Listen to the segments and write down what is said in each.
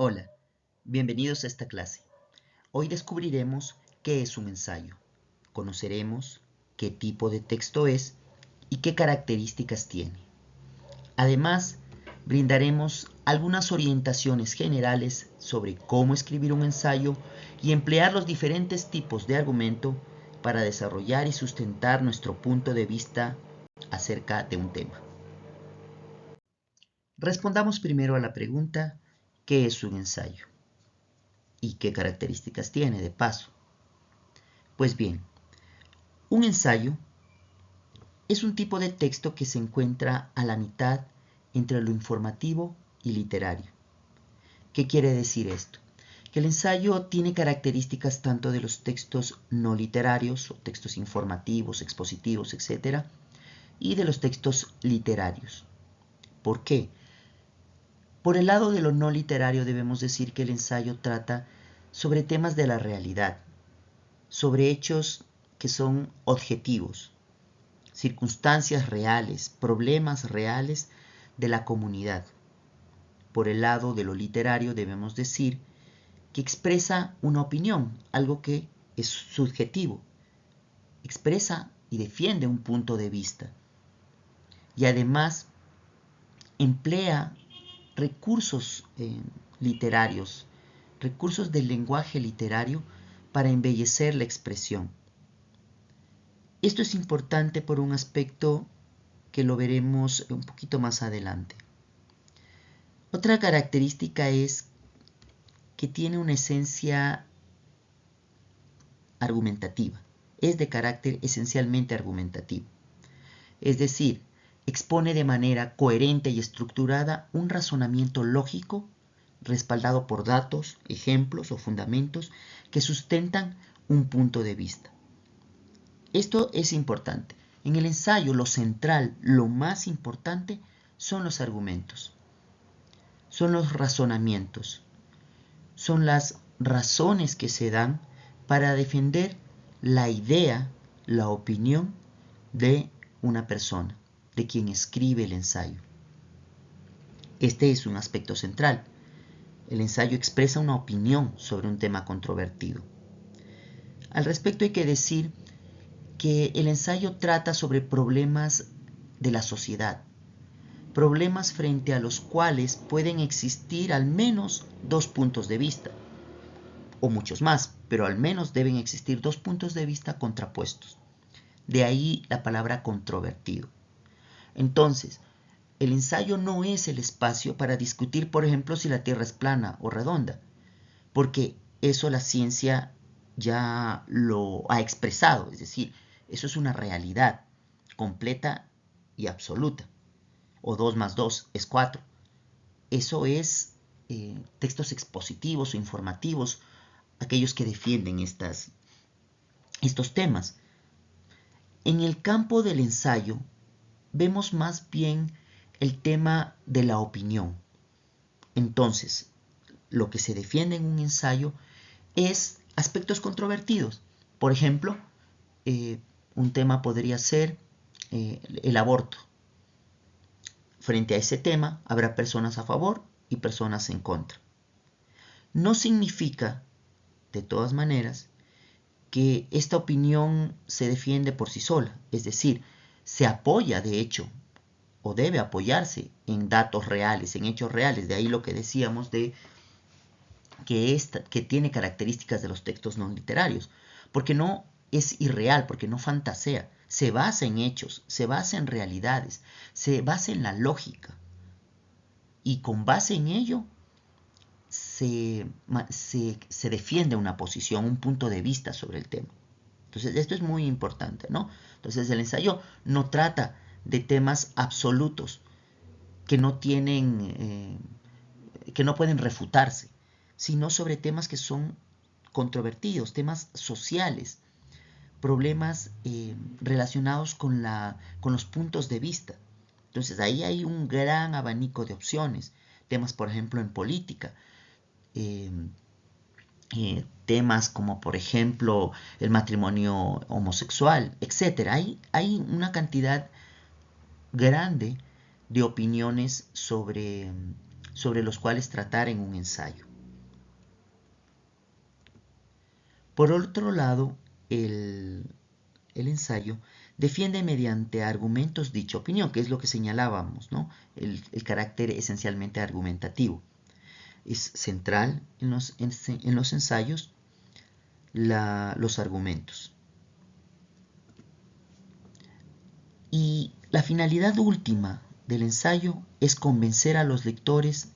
Hola, bienvenidos a esta clase. Hoy descubriremos qué es un ensayo. Conoceremos qué tipo de texto es y qué características tiene. Además, brindaremos algunas orientaciones generales sobre cómo escribir un ensayo y emplear los diferentes tipos de argumento para desarrollar y sustentar nuestro punto de vista acerca de un tema. Respondamos primero a la pregunta, ¿qué es un ensayo? ¿Y qué características tiene de paso? Pues bien, un ensayo es un tipo de texto que se encuentra a la mitad entre lo informativo y literario. ¿Qué quiere decir esto? Que el ensayo tiene características tanto de los textos no literarios o textos informativos, expositivos, etc. y de los textos literarios. ¿Por qué? Por el lado de lo no literario debemos decir que el ensayo trata sobre temas de la realidad, sobre hechos que son objetivos, circunstancias reales, problemas reales de la comunidad. Por el lado de lo literario debemos decir que expresa una opinión, algo que es subjetivo, expresa y defiende un punto de vista y además emplea recursos literarios, recursos del lenguaje literario para embellecer la expresión. Esto es importante por un aspecto que lo veremos un poquito más adelante. Otra característica es que tiene una esencia argumentativa, es de carácter esencialmente argumentativo. Es decir, expone de manera coherente y estructurada un razonamiento lógico respaldado por datos, ejemplos o fundamentos que sustentan un punto de vista. Esto es importante. En el ensayo lo central, lo más importante, son los argumentos, son los razonamientos, son las razones que se dan para defender la idea, la opinión de una persona, de quien escribe el ensayo. Este es un aspecto central. El ensayo expresa una opinión sobre un tema controvertido. Al respecto hay que decir que el ensayo trata sobre problemas de la sociedad, problemas frente a los cuales pueden existir al menos dos puntos de vista, o muchos más, pero al menos deben existir dos puntos de vista contrapuestos. De ahí la palabra controvertido. Entonces, el ensayo no es el espacio para discutir, por ejemplo, si la Tierra es plana o redonda, porque eso la ciencia ya lo ha expresado, es decir, eso es una realidad completa y absoluta. O 2 más 2 es 4. Eso es textos expositivos o informativos, aquellos que defienden estos temas. En el campo del ensayo vemos más bien el tema de la opinión. Entonces, lo que se defiende en un ensayo es aspectos controvertidos. Por ejemplo, un tema podría ser el aborto. Frente a ese tema habrá personas a favor y personas en contra. No significa, de todas maneras, que esta opinión se defiende por sí sola, es decir, se apoya de hecho o debe apoyarse en datos reales, en hechos reales, de ahí lo que decíamos de que tiene características de los textos no literarios, porque no es irreal, porque no fantasea, se basa en hechos, se basa en realidades, se basa en la lógica, y con base en ello se defiende una posición, un punto de vista sobre el tema. Entonces, esto es muy importante, ¿no? Entonces, el ensayo no trata de temas absolutos que no tienen, que no pueden refutarse, sino sobre temas que son controvertidos, temas sociales, problemas relacionados con los puntos de vista. Entonces, ahí hay un gran abanico de opciones. Temas, por ejemplo, en política, temas como por ejemplo el matrimonio homosexual, etc. Hay una cantidad grande de opiniones sobre los cuales tratar en un ensayo. Por otro lado, el ensayo defiende mediante argumentos dicha opinión, que es lo que señalábamos, ¿no? El carácter esencialmente argumentativo. Es central en los ensayos los argumentos. Y la finalidad última del ensayo es convencer a los lectores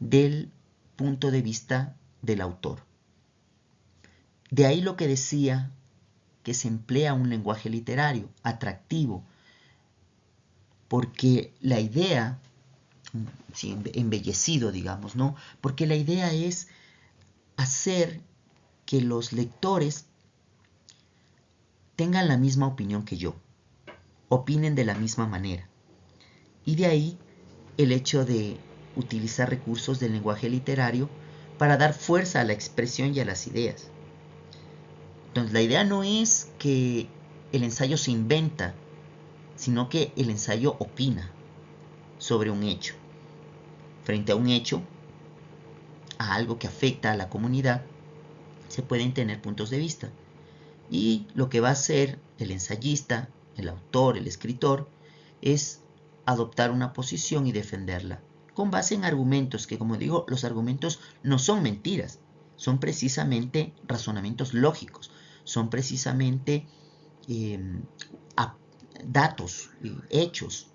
del punto de vista del autor. De ahí lo que decía que se emplea un lenguaje literario atractivo, porque la idea, sí, embellecido, digamos, ¿no? Porque la idea es hacer que los lectores tengan la misma opinión que yo, opinen de la misma manera. Y de ahí el hecho de utilizar recursos del lenguaje literario para dar fuerza a la expresión y a las ideas. Entonces, la idea no es que el ensayo se inventa, sino que el ensayo opina sobre un hecho. Frente a un hecho, a algo que afecta a la comunidad, se pueden tener puntos de vista. Y lo que va a hacer el ensayista, el autor, el escritor, es adoptar una posición y defenderla, con base en argumentos, que como digo, los argumentos no son mentiras, son precisamente razonamientos lógicos, son precisamente datos, hechos,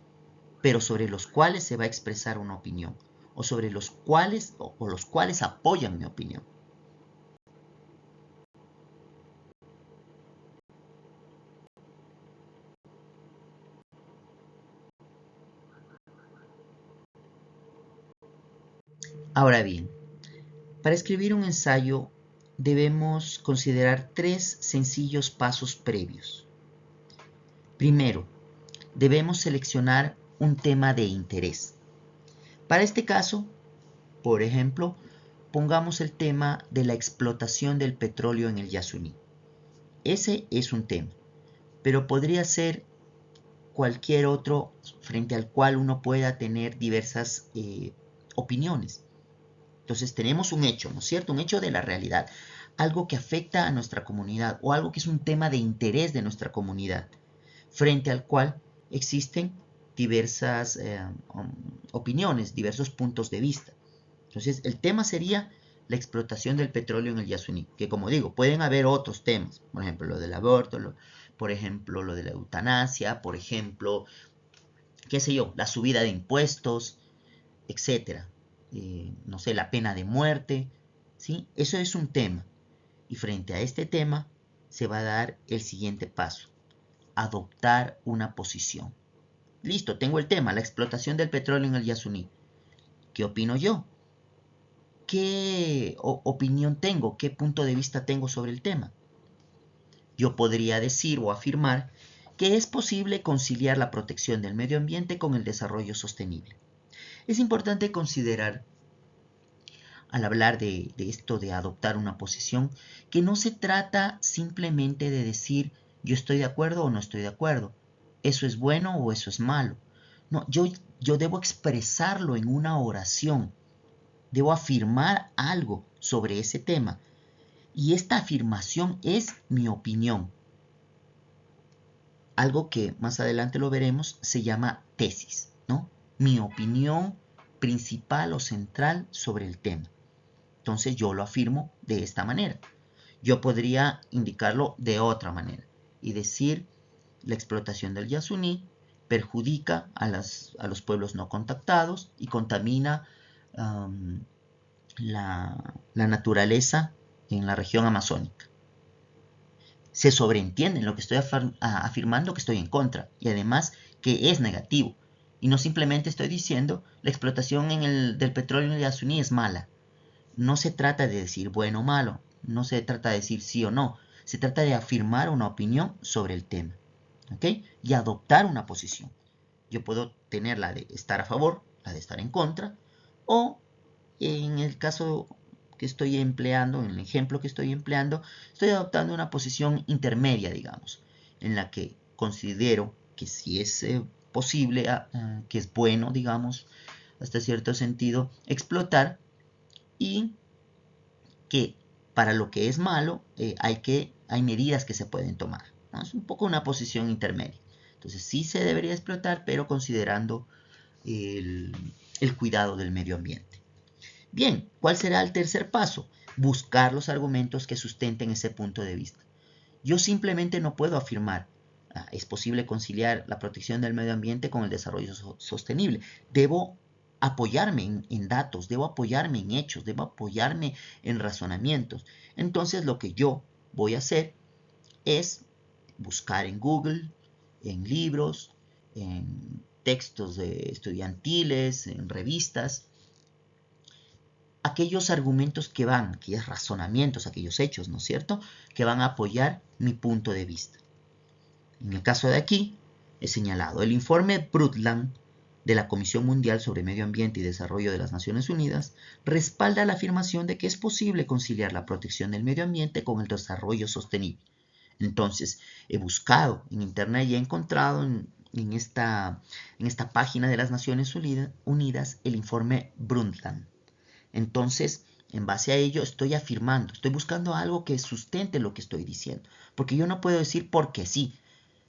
pero sobre los cuales se va a expresar una opinión, o sobre los cuales, o los cuales apoyan mi opinión. Ahora bien, para escribir un ensayo debemos considerar 3 sencillos pasos previos. Primero, debemos seleccionar un tema de interés. Para este caso, por ejemplo, pongamos el tema de la explotación del petróleo en el Yasuní. Ese es un tema, pero podría ser cualquier otro frente al cual uno pueda tener diversas opiniones. Entonces tenemos un hecho, ¿no es cierto? Un hecho de la realidad, algo que afecta a nuestra comunidad o algo que es un tema de interés de nuestra comunidad, frente al cual existen diversas opiniones, diversos puntos de vista. Entonces el tema sería la explotación del petróleo en el Yasuní, que como digo, pueden haber otros temas, por ejemplo lo del aborto, por ejemplo lo de la eutanasia, por ejemplo, qué sé yo, la subida de impuestos, etcétera. No sé, la pena de muerte, ¿sí? Eso es un tema. Y frente a este tema se va a dar el siguiente paso, adoptar una posición. Listo, tengo el tema, la explotación del petróleo en el Yasuní. ¿Qué opino yo? ¿Qué opinión tengo? ¿Qué punto de vista tengo sobre el tema? Yo podría decir o afirmar que es posible conciliar la protección del medio ambiente con el desarrollo sostenible. Es importante considerar, al hablar de esto de adoptar una posición, que no se trata simplemente de decir yo estoy de acuerdo o no estoy de acuerdo, eso es bueno o eso es malo. No, yo debo expresarlo en una oración, debo afirmar algo sobre ese tema y esta afirmación es mi opinión. Algo que más adelante lo veremos se llama tesis, ¿no? Mi opinión principal o central sobre el tema. Entonces yo lo afirmo de esta manera. Yo podría indicarlo de otra manera y decir la explotación del Yasuní perjudica a los pueblos no contactados y contamina la naturaleza en la región amazónica. Se sobreentiende en lo que estoy afirmando que estoy en contra y además que es negativo. Y no simplemente estoy diciendo la explotación del petróleo en el Yasuní es mala. No se trata de decir bueno o malo, no se trata de decir sí o no, se trata de afirmar una opinión sobre el tema, ¿ok? Y adoptar una posición. Yo puedo tener la de estar a favor, la de estar en contra, o en el caso que estoy empleando, en el ejemplo que estoy empleando, estoy adoptando una posición intermedia, digamos, en la que considero que si es posible, que es bueno, digamos, hasta cierto sentido, explotar y que para lo que es malo hay medidas que se pueden tomar, ¿no? Es un poco una posición intermedia. Entonces sí se debería explotar, pero considerando el, el cuidado del medio ambiente. Bien, ¿cuál será el tercer paso? Buscar los argumentos que sustenten ese punto de vista. Yo simplemente no puedo afirmar, es posible conciliar la protección del medio ambiente con el desarrollo sostenible. Debo apoyarme en datos, debo apoyarme en hechos, debo apoyarme en razonamientos. Entonces lo que yo voy a hacer es buscar en Google, en libros, en textos estudiantiles, en revistas, aquellos argumentos que van, aquellos razonamientos, aquellos hechos, ¿no es cierto?, que van a apoyar mi punto de vista. En el caso de aquí, he señalado el informe Brundtland de la Comisión Mundial sobre Medio Ambiente y Desarrollo de las Naciones Unidas respalda la afirmación de que es posible conciliar la protección del medio ambiente con el desarrollo sostenible. Entonces, he buscado en internet y he encontrado en esta página de las Naciones Unidas el informe Brundtland. Entonces, en base a ello estoy afirmando, estoy buscando algo que sustente lo que estoy diciendo. Porque yo no puedo decir porque sí.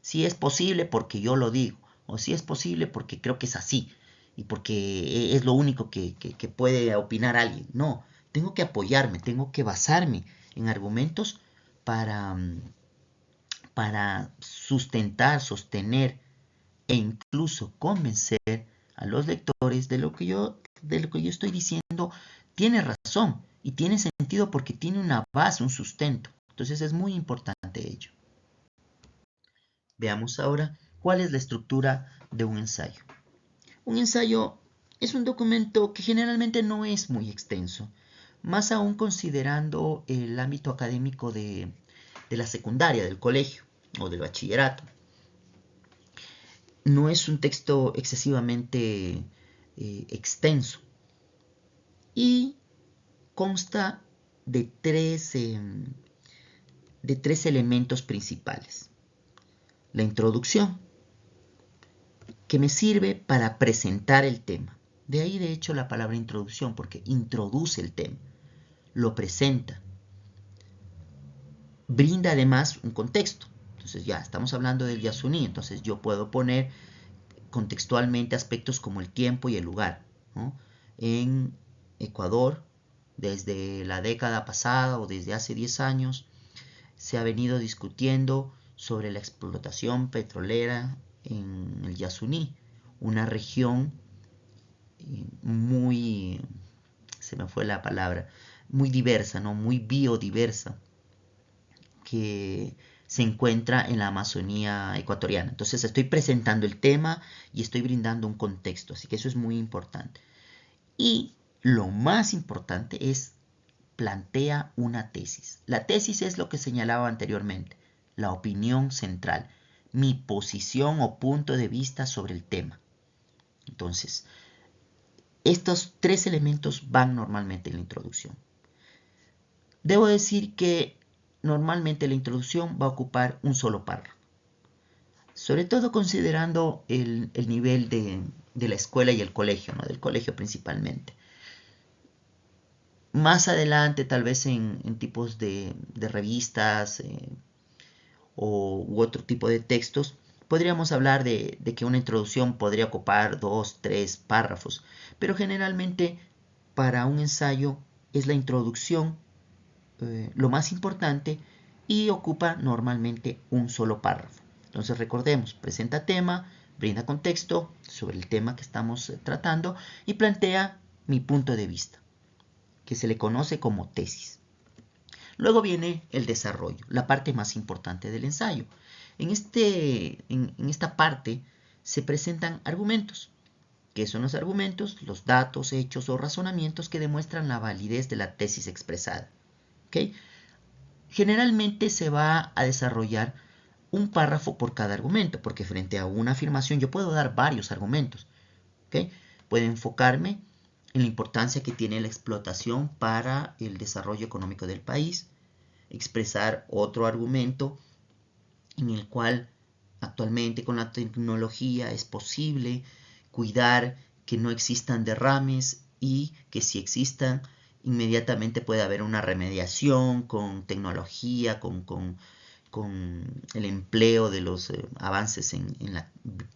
Si es posible porque yo lo digo. O si es posible porque creo que es así. Y porque es lo único que puede opinar alguien. No, tengo que apoyarme, tengo que basarme en argumentos para, para sustentar, sostener e incluso convencer a los lectores de lo que yo estoy diciendo tiene razón y tiene sentido porque tiene una base, un sustento. Entonces es muy importante ello. Veamos ahora cuál es la estructura de un ensayo. Un ensayo es un documento que generalmente no es muy extenso, más aún considerando el ámbito académico de la secundaria, del colegio o del bachillerato. No es un texto excesivamente extenso y consta de tres elementos principales. La introducción, que me sirve para presentar el tema. De ahí, de hecho, la palabra introducción, porque introduce el tema, lo presenta. Brinda además un contexto. Entonces ya estamos hablando del Yasuní, entonces yo puedo poner contextualmente aspectos como el tiempo y el lugar, ¿no? En Ecuador, desde la década pasada o desde hace 10 años, se ha venido discutiendo sobre la explotación petrolera en el Yasuní, una región muy, se me fue la palabra, muy diversa, ¿no? Muy biodiversa, que se encuentra en la Amazonía ecuatoriana. Entonces estoy presentando el tema y estoy brindando un contexto, así que eso es muy importante. Y lo más importante es plantea una tesis. La tesis es lo que señalaba anteriormente, la opinión central, mi posición o punto de vista sobre el tema. Entonces, estos tres elementos van normalmente en la introducción. Debo decir que normalmente la introducción va a ocupar un solo párrafo, sobre todo considerando el nivel de la escuela y el colegio, ¿no? Del colegio principalmente. Más adelante, tal vez en tipos de revistas u otro tipo de textos, podríamos hablar de que una introducción podría ocupar 2, 3 párrafos, pero generalmente para un ensayo es la introducción lo más importante y ocupa normalmente un solo párrafo. Entonces recordemos, presenta tema, brinda contexto sobre el tema que estamos tratando y plantea mi punto de vista, que se le conoce como tesis. Luego viene el desarrollo, la parte más importante del ensayo. En esta parte se presentan argumentos. ¿Qué son los argumentos? Los datos, hechos o razonamientos que demuestran la validez de la tesis expresada. ¿Okay? Generalmente se va a desarrollar un párrafo por cada argumento, porque frente a una afirmación yo puedo dar varios argumentos. ¿Okay? Puedo enfocarme en la importancia que tiene la explotación para el desarrollo económico del país, expresar otro argumento en el cual actualmente con la tecnología es posible cuidar que no existan derrames y que si existan inmediatamente puede haber una remediación con tecnología, con el empleo de los avances en la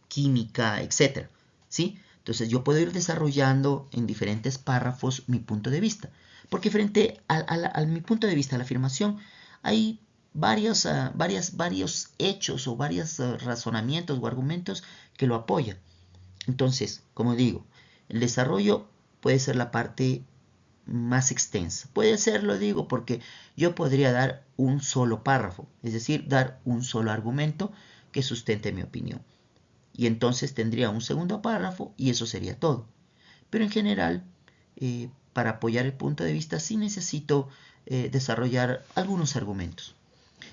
química, etc. ¿Sí? Entonces yo puedo ir desarrollando en diferentes párrafos mi punto de vista. Porque frente a mi punto de vista, a la afirmación, hay varios hechos o varios razonamientos o argumentos que lo apoyan. Entonces, como digo, el desarrollo puede ser la parte más extensa. Puede ser, lo digo, porque yo podría dar un solo párrafo, es decir, dar un solo argumento que sustente mi opinión. Y entonces tendría un segundo párrafo y eso sería todo. Pero en general, para apoyar el punto de vista sí necesito desarrollar algunos argumentos.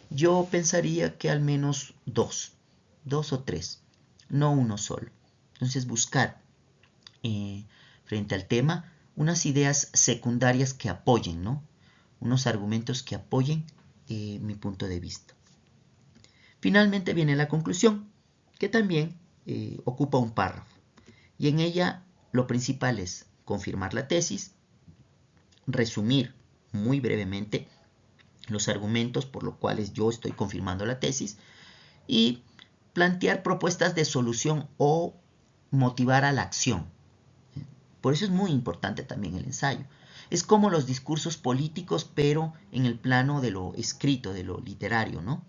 Yo pensaría que al menos dos o tres, no uno solo. Entonces buscar frente al tema unas ideas secundarias que apoyen, ¿no? Unos argumentos que apoyen mi punto de vista. Finalmente viene la conclusión, que también ocupa un párrafo. Y en ella lo principal es confirmar la tesis, resumir muy brevemente los argumentos por los cuales yo estoy confirmando la tesis y plantear propuestas de solución o motivar a la acción. Por eso es muy importante también el ensayo. Es como los discursos políticos, pero en el plano de lo escrito, de lo literario, ¿no?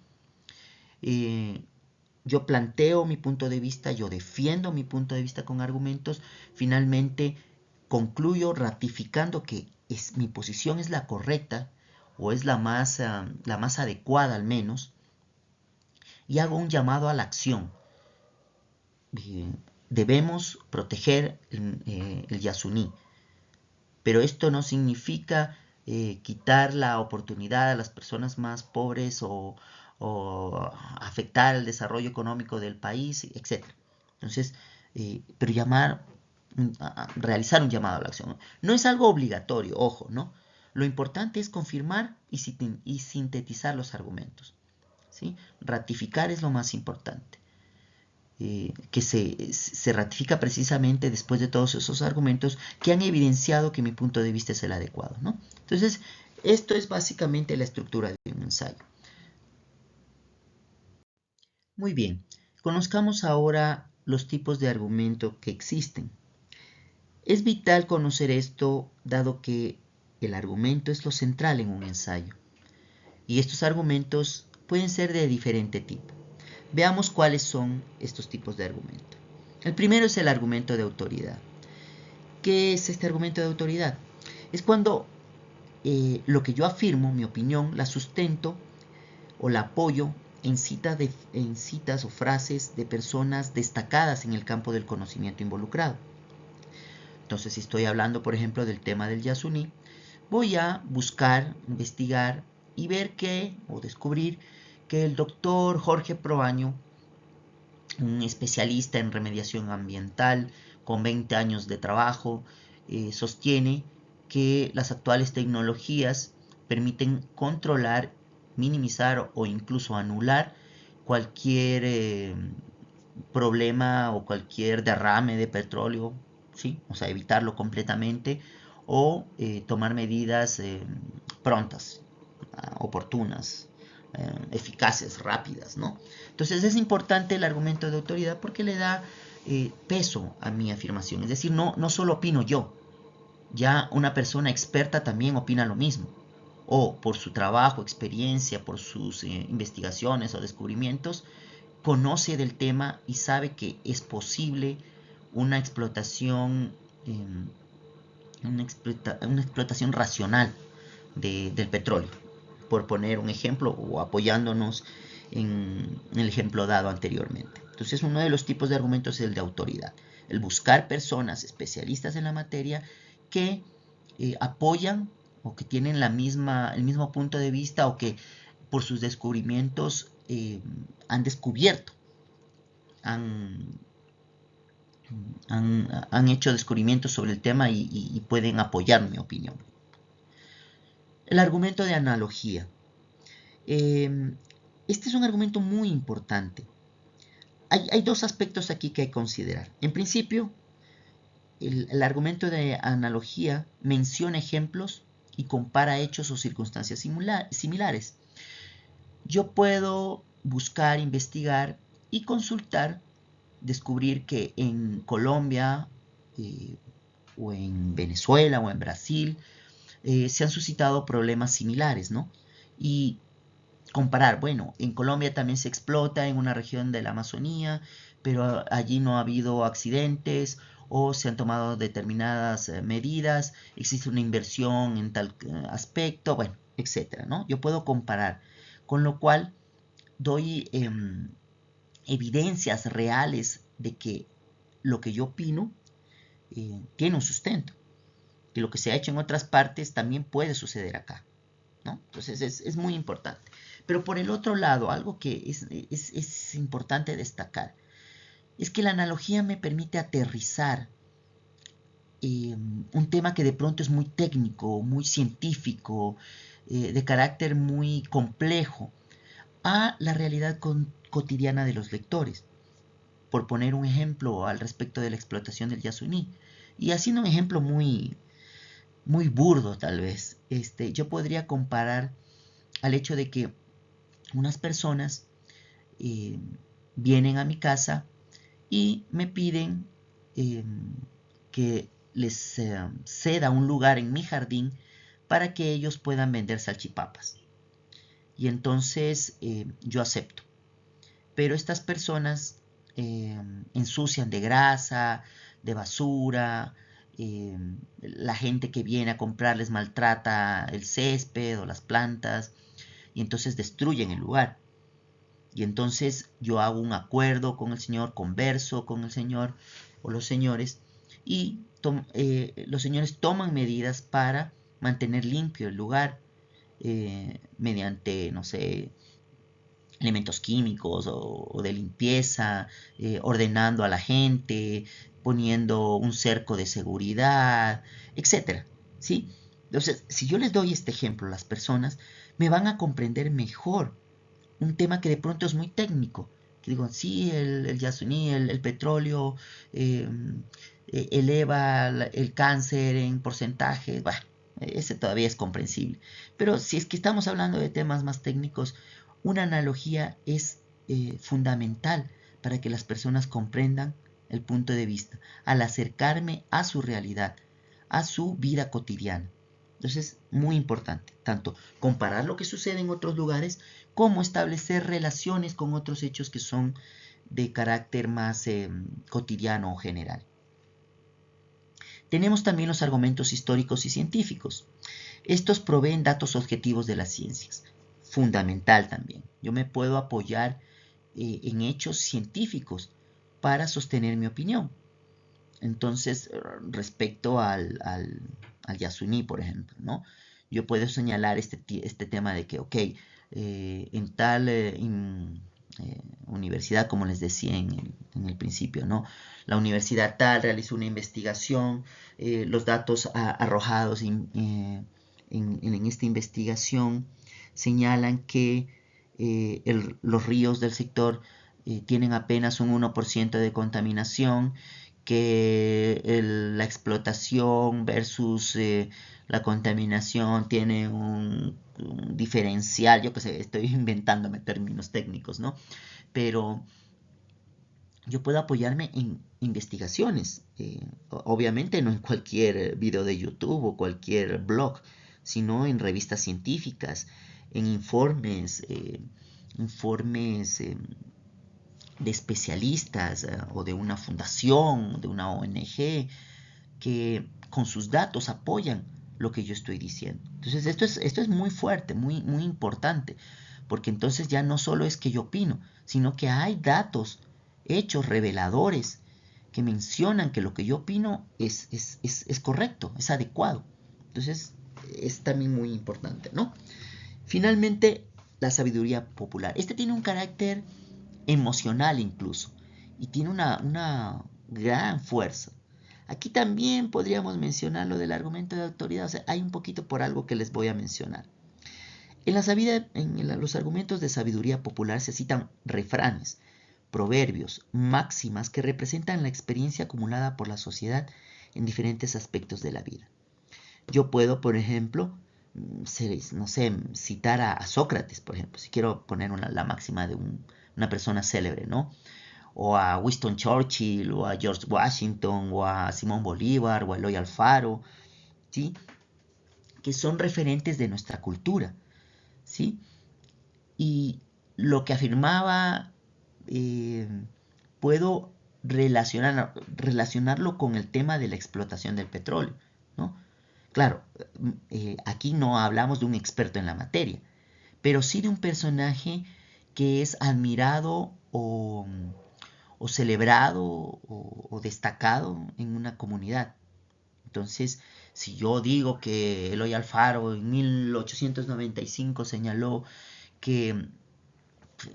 Yo planteo mi punto de vista, yo defiendo mi punto de vista con argumentos, finalmente concluyo ratificando que mi posición es la correcta o es la más adecuada al menos, y hago un llamado a la acción. Debemos proteger el Yasuní, pero esto no significa quitar la oportunidad a las personas más pobres o afectar el desarrollo económico del país, etc. Entonces, pero realizar un llamado a la acción. No es algo obligatorio, ojo, ¿no? Lo importante es confirmar y sintetizar los argumentos, ¿sí? Ratificar es lo más importante. Que se ratifica precisamente después de todos esos argumentos que han evidenciado que mi punto de vista es el adecuado, ¿no? Entonces, esto es básicamente la estructura de un ensayo. Muy bien, conozcamos ahora los tipos de argumento que existen. Es vital conocer esto dado que el argumento es lo central en un ensayo. Y estos argumentos pueden ser de diferente tipo. Veamos cuáles son estos tipos de argumento. El primero es el argumento de autoridad. ¿Qué es este argumento de autoridad? Es cuando lo que yo afirmo, mi opinión, la sustento o la apoyo en citas o frases de personas destacadas en el campo del conocimiento involucrado. Entonces, si estoy hablando, por ejemplo, del tema del Yasuní, voy a buscar, investigar y ver o descubrir que el doctor Jorge Proaño, un especialista en remediación ambiental con 20 años de trabajo, sostiene que las actuales tecnologías permiten controlar, minimizar o incluso anular cualquier problema o cualquier derrame de petróleo, ¿sí? O sea, evitarlo completamente o tomar medidas prontas, oportunas, eficaces, rápidas, ¿no? Entonces es importante el argumento de autoridad porque le da peso a mi afirmación. Es decir, no solo opino yo, ya una persona experta también opina lo mismo. O por su trabajo, experiencia, por sus investigaciones o descubrimientos, conoce del tema y sabe que es posible una explotación, una explotación racional del petróleo, por poner un ejemplo o apoyándonos en el ejemplo dado anteriormente. Entonces, uno de los tipos de argumentos es el de autoridad, el buscar personas especialistas en la materia que apoyan o que tienen el mismo punto de vista o que por sus descubrimientos han descubierto, han hecho descubrimientos sobre el tema y pueden apoyar mi opinión. El argumento de analogía. Este es un argumento muy importante. Hay dos aspectos aquí que hay que considerar. En principio, el argumento de analogía menciona ejemplos y compara hechos o circunstancias similares. Yo puedo buscar, investigar y consultar, descubrir que en Colombia o en Venezuela o en Brasil se han suscitado problemas similares, ¿no? Y comparar, bueno, en Colombia también se explota en una región de la Amazonía, pero allí no ha habido accidentes o se han tomado determinadas medidas, existe una inversión en tal aspecto, bueno, etcétera, ¿no? Yo puedo comparar, con lo cual doy evidencias reales de que lo que yo opino tiene un sustento, que lo que se ha hecho en otras partes también puede suceder acá, ¿no? Entonces es muy importante. Pero por el otro lado, algo que es importante destacar, es que la analogía me permite aterrizar un tema que de pronto es muy técnico, muy científico, de carácter muy complejo, a la realidad cotidiana de los lectores. Por poner un ejemplo al respecto de la explotación del Yasuní, y haciendo un ejemplo muy, muy burdo tal vez, yo podría comparar al hecho de que unas personas vienen a mi casa y me piden que les ceda un lugar en mi jardín para que ellos puedan vender salchipapas. Y entonces yo acepto. Pero estas personas ensucian de grasa, de basura, la gente que viene a comprar les maltrata el césped o las plantas y entonces destruyen el lugar. Y entonces yo hago un acuerdo con el Señor, converso con el Señor o los señores y los señores toman medidas para mantener limpio el lugar mediante, no sé, elementos químicos o de limpieza, ordenando a la gente, poniendo un cerco de seguridad, etcétera, ¿sí? Entonces, si yo les doy este ejemplo a las personas, me van a comprender mejor un tema que de pronto es muy técnico. Que digo, sí, el Yasuní, el petróleo eleva el cáncer en porcentaje, bah, ese todavía es comprensible. Pero si es que estamos hablando de temas más técnicos, una analogía es fundamental para que las personas comprendan el punto de vista, al acercarme a su realidad, a su vida cotidiana. Entonces, muy importante, tanto comparar lo que sucede en otros lugares como establecer relaciones con otros hechos que son de carácter más cotidiano o general. Tenemos también los argumentos históricos y científicos. Estos proveen datos objetivos de las ciencias. Fundamental también. Yo me puedo apoyar en hechos científicos para sostener mi opinión. Entonces, respecto al Yasuní, por ejemplo, ¿no? Yo puedo señalar este tema de que, ok, en tal universidad, como les decía en el principio, ¿no? La universidad tal realizó una investigación, los datos arrojados en esta investigación señalan que los ríos del sector tienen apenas un 1% de contaminación, que la explotación versus la contaminación tiene un diferencial, yo que sé, estoy inventándome términos técnicos, ¿no? Pero yo puedo apoyarme en investigaciones, obviamente no en cualquier video de YouTube o cualquier blog, sino en revistas científicas, en informes, de especialistas o de una fundación, de una ONG, que con sus datos apoyan lo que yo estoy diciendo. Entonces esto es muy fuerte, muy, muy importante, porque entonces ya no solo es que yo opino, sino que hay datos, hechos reveladores, que mencionan que lo que yo opino es correcto, es adecuado. Entonces es también muy importante, ¿no? Finalmente, la sabiduría popular. Este tiene un carácter emocional incluso, y tiene una gran fuerza. Aquí también podríamos mencionar lo del argumento de autoridad, o sea, hay un poquito por algo que les voy a mencionar. En los argumentos de sabiduría popular se citan refranes, proverbios, máximas que representan la experiencia acumulada por la sociedad en diferentes aspectos de la vida. Yo puedo, por ejemplo, no sé, citar a Sócrates, por ejemplo, si quiero poner la máxima de una persona célebre, ¿no? O a Winston Churchill, o a George Washington, o a Simón Bolívar, o a Eloy Alfaro, ¿sí? Que son referentes de nuestra cultura, ¿sí? Y lo que afirmaba, puedo relacionarlo con el tema de la explotación del petróleo, ¿no? Claro, aquí no hablamos de un experto en la materia, pero sí de un personaje que es admirado o celebrado o destacado en una comunidad. Entonces, si yo digo que Eloy Alfaro en 1895 señaló que,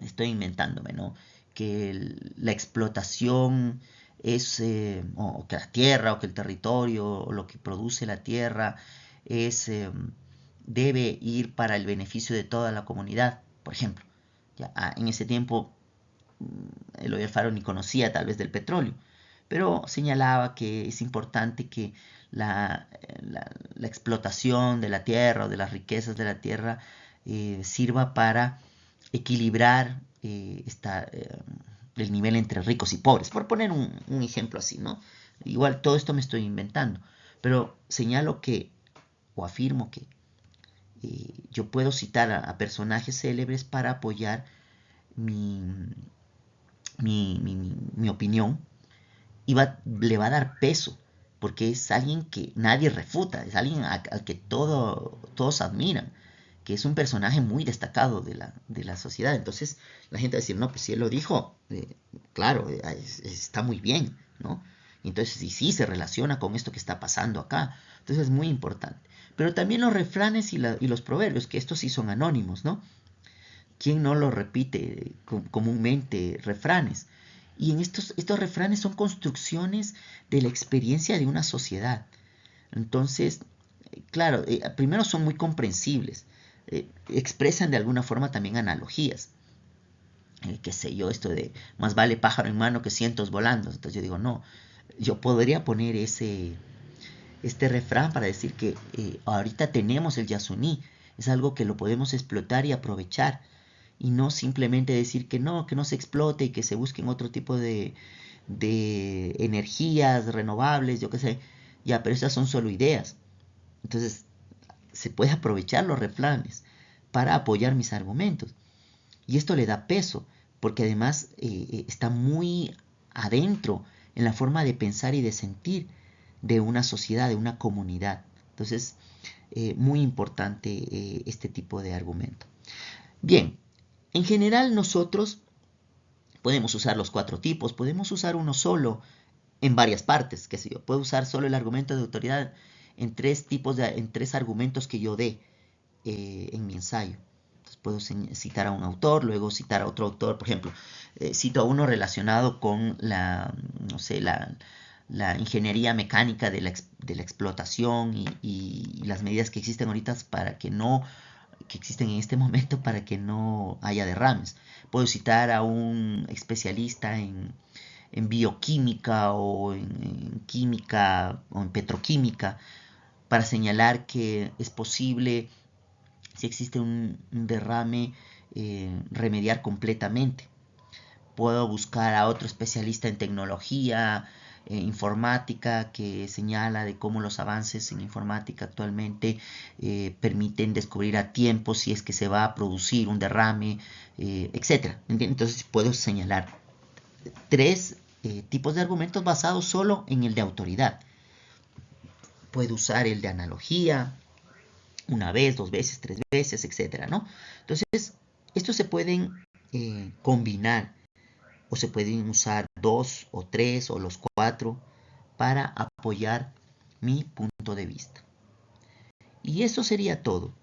estoy inventándome, ¿no? Que la explotación es, o que la tierra, o que el territorio, o lo que produce la tierra es, debe ir para el beneficio de toda la comunidad, por ejemplo. Ya, en ese tiempo Eloy Alfaro ni conocía tal vez del petróleo, pero señalaba que es importante que la explotación de la tierra o de las riquezas de la tierra sirva para equilibrar el nivel entre ricos y pobres, por poner un ejemplo así, ¿no? Igual todo esto me estoy inventando, pero señalo que, o afirmo que yo puedo citar a personajes célebres para apoyar mi, mi opinión y le va a dar peso, porque es alguien que nadie refuta, es alguien al que todos admiran, que es un personaje muy destacado de la sociedad. Entonces la gente va a decir, no, pues si él lo dijo, claro, está muy bien, ¿no? Y entonces, y sí, se relaciona con esto que está pasando acá. Entonces es muy importante. Pero también los refranes y los proverbios, que estos sí son anónimos, ¿no? ¿Quién no lo repite comúnmente refranes? Y en estos refranes son construcciones de la experiencia de una sociedad. Entonces, claro, primero son muy comprensibles, expresan de alguna forma también analogías. Qué sé yo, esto de más vale pájaro en mano que cientos volando. Entonces yo digo, no, yo podría poner este refrán para decir que ahorita tenemos el Yasuní, es algo que lo podemos explotar y aprovechar, y no simplemente decir que no se explote y que se busquen otro tipo de energías renovables, yo qué sé, ya, pero esas son solo ideas. Entonces, se puede aprovechar los refranes para apoyar mis argumentos. Y esto le da peso, porque además está muy adentro en la forma de pensar y de sentir de una sociedad, de una comunidad. Entonces, muy importante este tipo de argumento. Bien, en general nosotros podemos usar los cuatro tipos, podemos usar uno solo en varias partes, qué sé yo, puedo usar solo el argumento de autoridad en en tres argumentos que yo dé en mi ensayo. Entonces puedo citar a un autor, luego citar a otro autor, por ejemplo, cito a uno relacionado con no sé, la ingeniería mecánica de la explotación y las medidas que existen ahorita para que no que existen en este momento para que no haya derrames. Puedo citar a un especialista en bioquímica o en química o en petroquímica para señalar que es posible, si existe un derrame, remediar completamente. Puedo buscar a otro especialista en tecnología, informática, que señala de cómo los avances en informática actualmente permiten descubrir a tiempo si es que se va a producir un derrame, etc. Entonces puedo señalar tres tipos de argumentos basados solo en el de autoridad. Puedo usar el de analogía, una vez, dos veces, tres veces, etcétera, ¿no? Entonces, estos se pueden combinar o se pueden usar dos o tres o los cuatro para apoyar mi punto de vista. Y eso sería todo.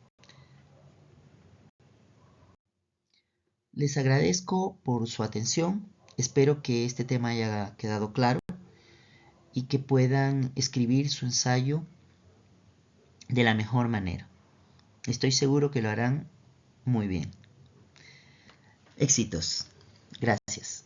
Les agradezco por su atención. Espero que este tema haya quedado claro y que puedan escribir su ensayo de la mejor manera. Estoy seguro que lo harán muy bien. Éxitos. Gracias.